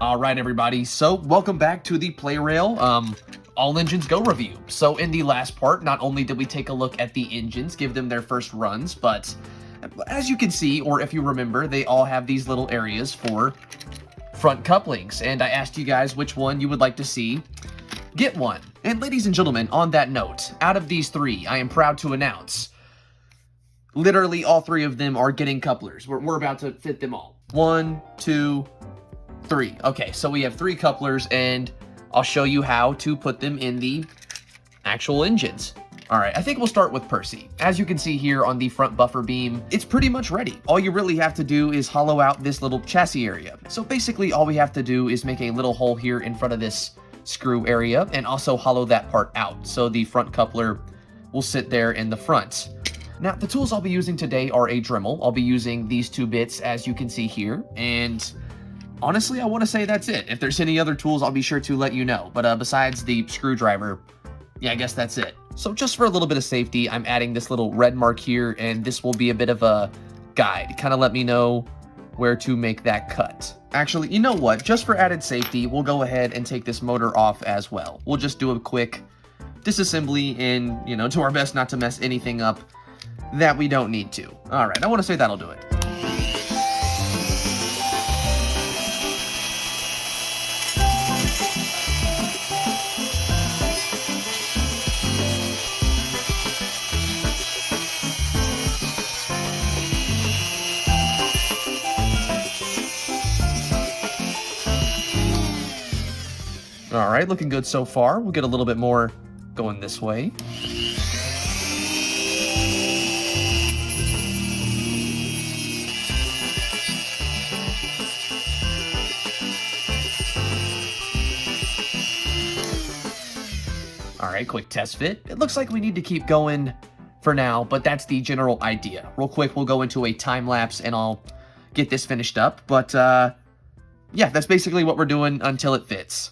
Alright everybody, so welcome back to the Plarail All Engines Go review. So in the last part, not only did we take a look at the engines, give them their first runs, but as you can see, or if you remember, they all have these little areas for front couplings, and I asked you guys which one you would like to see get one. And ladies and gentlemen, on that note, out of these three, I am proud to announce literally all three of them are getting couplers. We're about to fit them all. 1, 2, 3. Okay, so we have 3 couplers, and I'll show you how to put them in the actual engines. Alright, I think we'll start with Percy. As you can see here on the front buffer beam, it's pretty much ready. All you really have to do is hollow out this little chassis area. So basically all we have to do is make a little hole here in front of this screw area and also hollow that part out. So the front coupler will sit there in the front. Now, the tools I'll be using today are a Dremel. I'll be using these 2 bits as you can see here, and honestly, I want to say that's it. If there's any other tools, I'll be sure to let you know. But besides the screwdriver, yeah, I guess that's it. So just for a little bit of safety, I'm adding this little red mark here, and this will be a bit of a guide. Kind of let me know where to make that cut. Actually, you know what? Just for added safety, we'll go ahead and take this motor off as well. We'll just do a quick disassembly and, you know, do our best not to mess anything up that we don't need to. All right, I want to say that'll do it. All right, looking good so far. We'll get a little bit more going this way. All right, quick test fit. It looks like we need to keep going for now, but that's the general idea. Real quick, we'll go into a time lapse and I'll get this finished up. But yeah, that's basically what we're doing until it fits.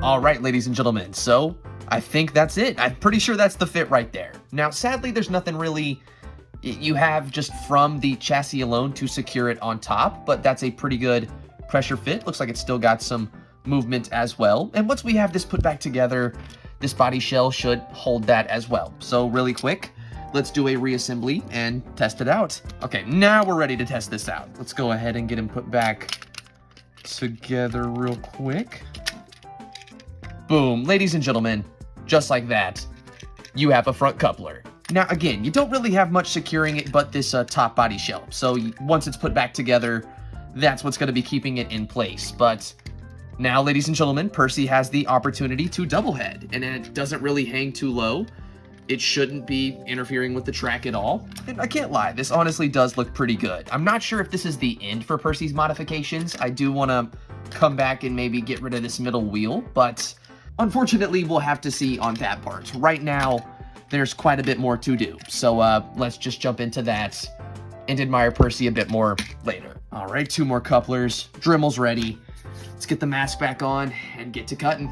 All right, ladies and gentlemen, so I think that's it. I'm pretty sure that's the fit right there. Now, sadly, there's nothing really you have just from the chassis alone to secure it on top, but that's a pretty good pressure fit. Looks like it's still got some movement as well. And once we have this put back together, this body shell should hold that as well. So really quick, let's do a reassembly and test it out. Okay, now we're ready to test this out. Let's go ahead and get him put back together real quick. Boom, ladies and gentlemen, just like that, you have a front coupler. Now, again, you don't really have much securing it but this top body shell. So once it's put back together, that's what's going to be keeping it in place. But now, ladies and gentlemen, Percy has the opportunity to double head, and it doesn't really hang too low. It shouldn't be interfering with the track at all. And I can't lie, this honestly does look pretty good. I'm not sure if this is the end for Percy's modifications. I do want to come back and maybe get rid of this middle wheel, but unfortunately, we'll have to see on that part. Right now, there's quite a bit more to do. So let's just jump into that and admire Percy a bit more later. All right, 2 more couplers. Dremel's ready. Let's get the mask back on and get to cutting.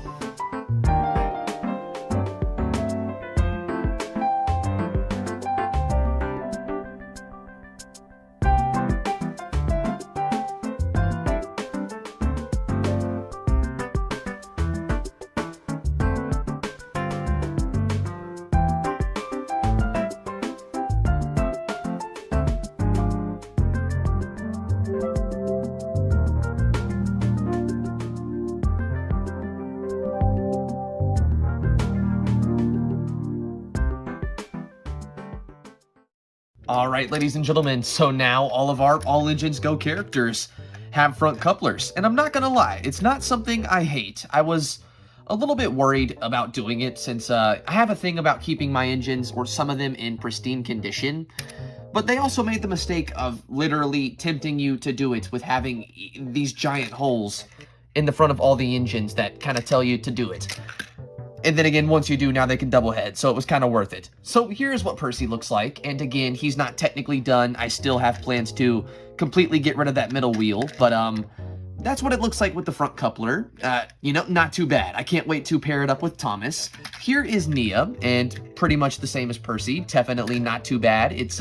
All right, ladies and gentlemen, so now all of our All Engines Go characters have front couplers. And I'm not gonna lie, it's not something I hate. I was a little bit worried about doing it since I have a thing about keeping my engines, or some of them, in pristine condition. But they also made the mistake of literally tempting you to do it with having these giant holes in the front of all the engines that kind of tell you to do it. And then again, once you do, now they can double head, so it was kind of worth it. So here's what Percy looks like, and again, he's not technically done. I still have plans to completely get rid of that middle wheel, but that's what it looks like with the front coupler. You know, not too bad. I can't wait to pair it up with Thomas. Here is Nia, and pretty much the same as Percy. Definitely not too bad. It's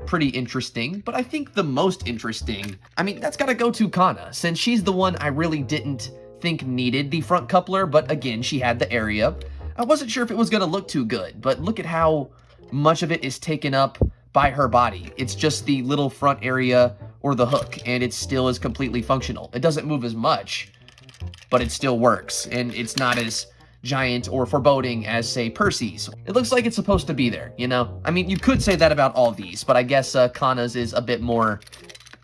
pretty interesting, but I think the most interesting, I mean, that's gotta go to Kana, since she's the one I really didn't think needed the front coupler, but again, she had the area. I wasn't sure if it was gonna look too good, but look at how much of it is taken up by her body. It's just the little front area or the hook, and it still is completely functional. It doesn't move as much, but it still works, and it's not as giant or foreboding as, say, Percy's. It looks like it's supposed to be there, you know? I mean, you could say that about all these, but I guess Kana's is a bit more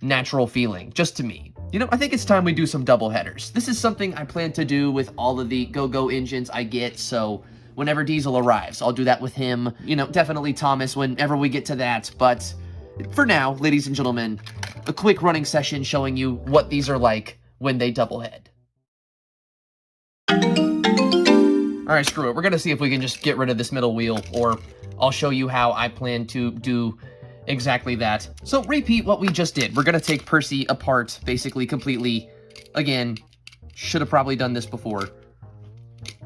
natural feeling, just to me. You know, I think it's time we do some double headers. This is something I plan to do with all of the Go-Go engines I get, so whenever Diesel arrives, I'll do that with him. You know, definitely Thomas whenever we get to that, but for now, ladies and gentlemen, a quick running session showing you what these are like when they double head. Alright, screw it. We're gonna see if we can just get rid of this middle wheel, or I'll show you how I plan to do exactly that. So, repeat what we just did. We're gonna take Percy apart, basically, completely. Again, should have probably done this before.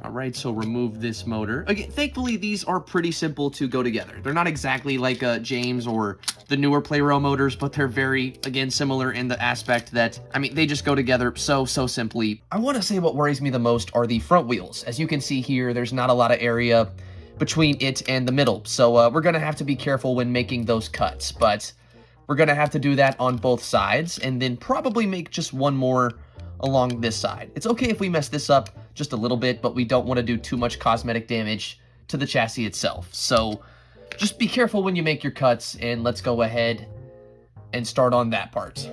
Alright, so remove this motor. Again, thankfully, these are pretty simple to go together. They're not exactly like James or the newer Plarail motors, but they're very, again, similar in the aspect that, I mean, they just go together so simply. I want to say what worries me the most are the front wheels. As you can see here, there's not a lot of area between it and the middle, so we're going to have to be careful when making those cuts, but we're going to have to do that on both sides, and then probably make just one more along this side. It's okay if we mess this up just a little bit, but we don't want to do too much cosmetic damage to the chassis itself. So just be careful when you make your cuts, and let's go ahead and start on that part.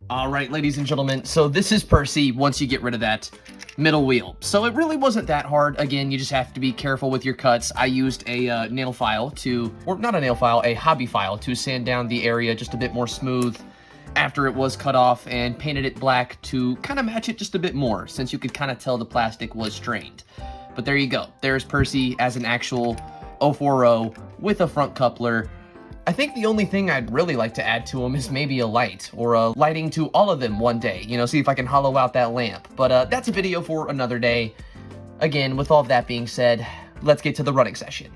All right, ladies and gentlemen, so this is Percy once you get rid of that middle wheel. So it really wasn't that hard. Again, you just have to be careful with your cuts. I used a nail file to, or not a nail file, a hobby file to sand down the area just a bit more smooth after it was cut off, and painted it black to kind of match it just a bit more, since you could kind of tell the plastic was strained. But there you go. There's Percy as an actual 040 with a front coupler. I think the only thing I'd really like to add to them is maybe a light, or a lighting to all of them one day, you know, see if I can hollow out that lamp. But that's a video for another day. Again, with all of that being said, let's get to the running session.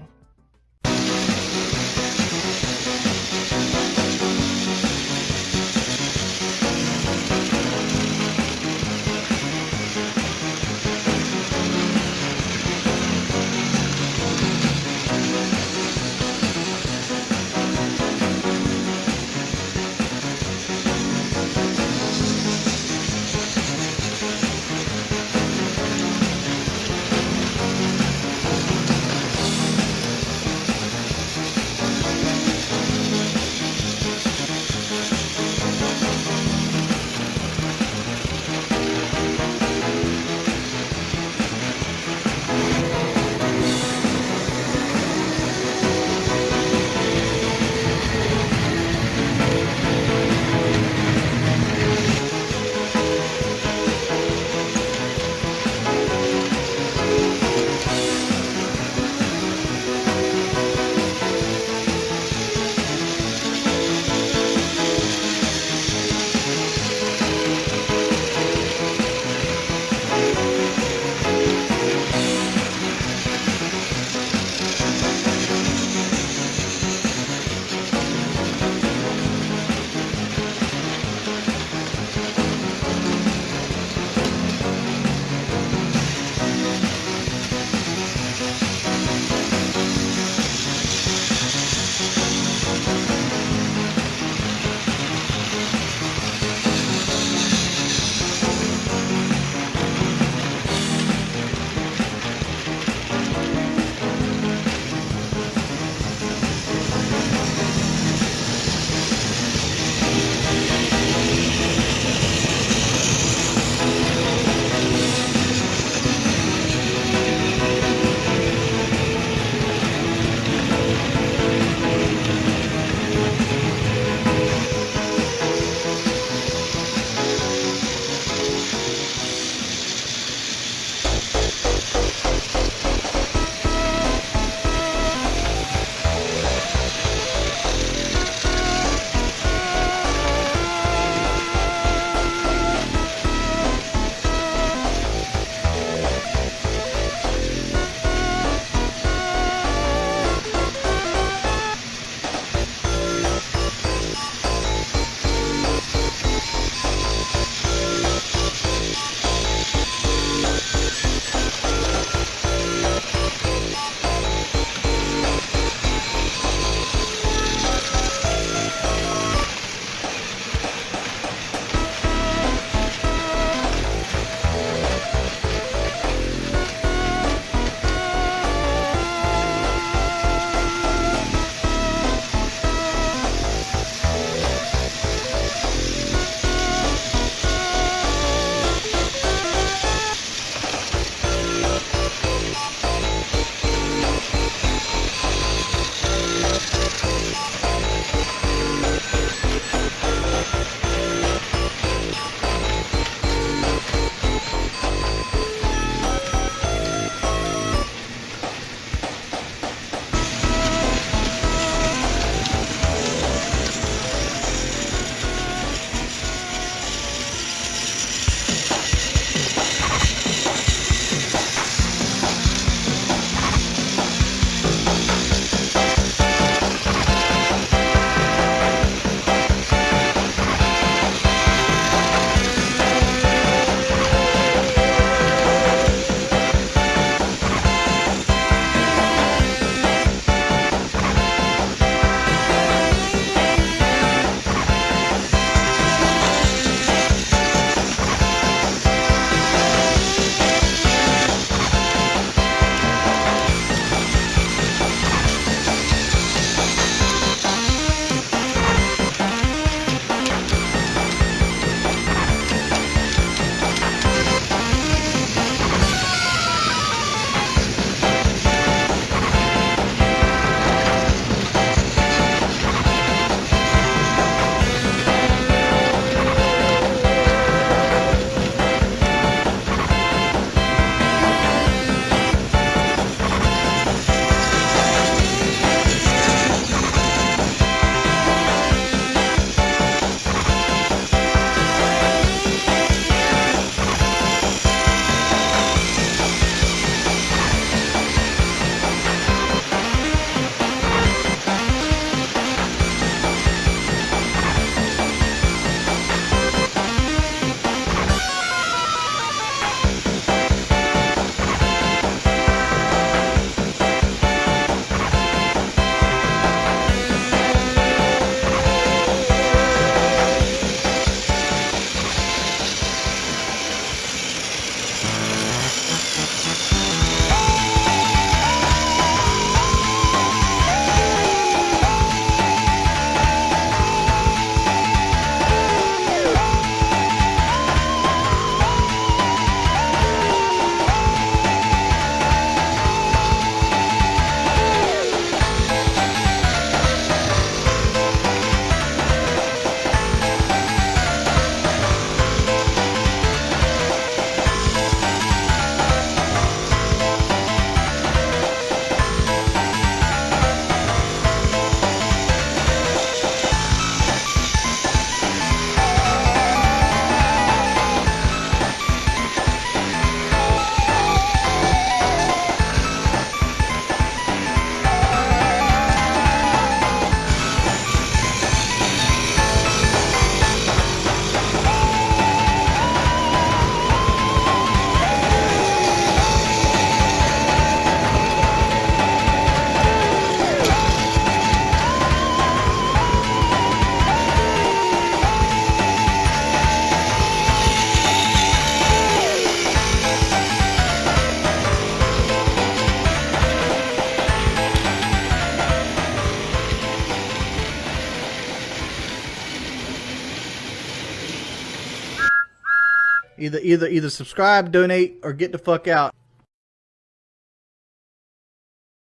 Either subscribe, donate, or get the fuck out.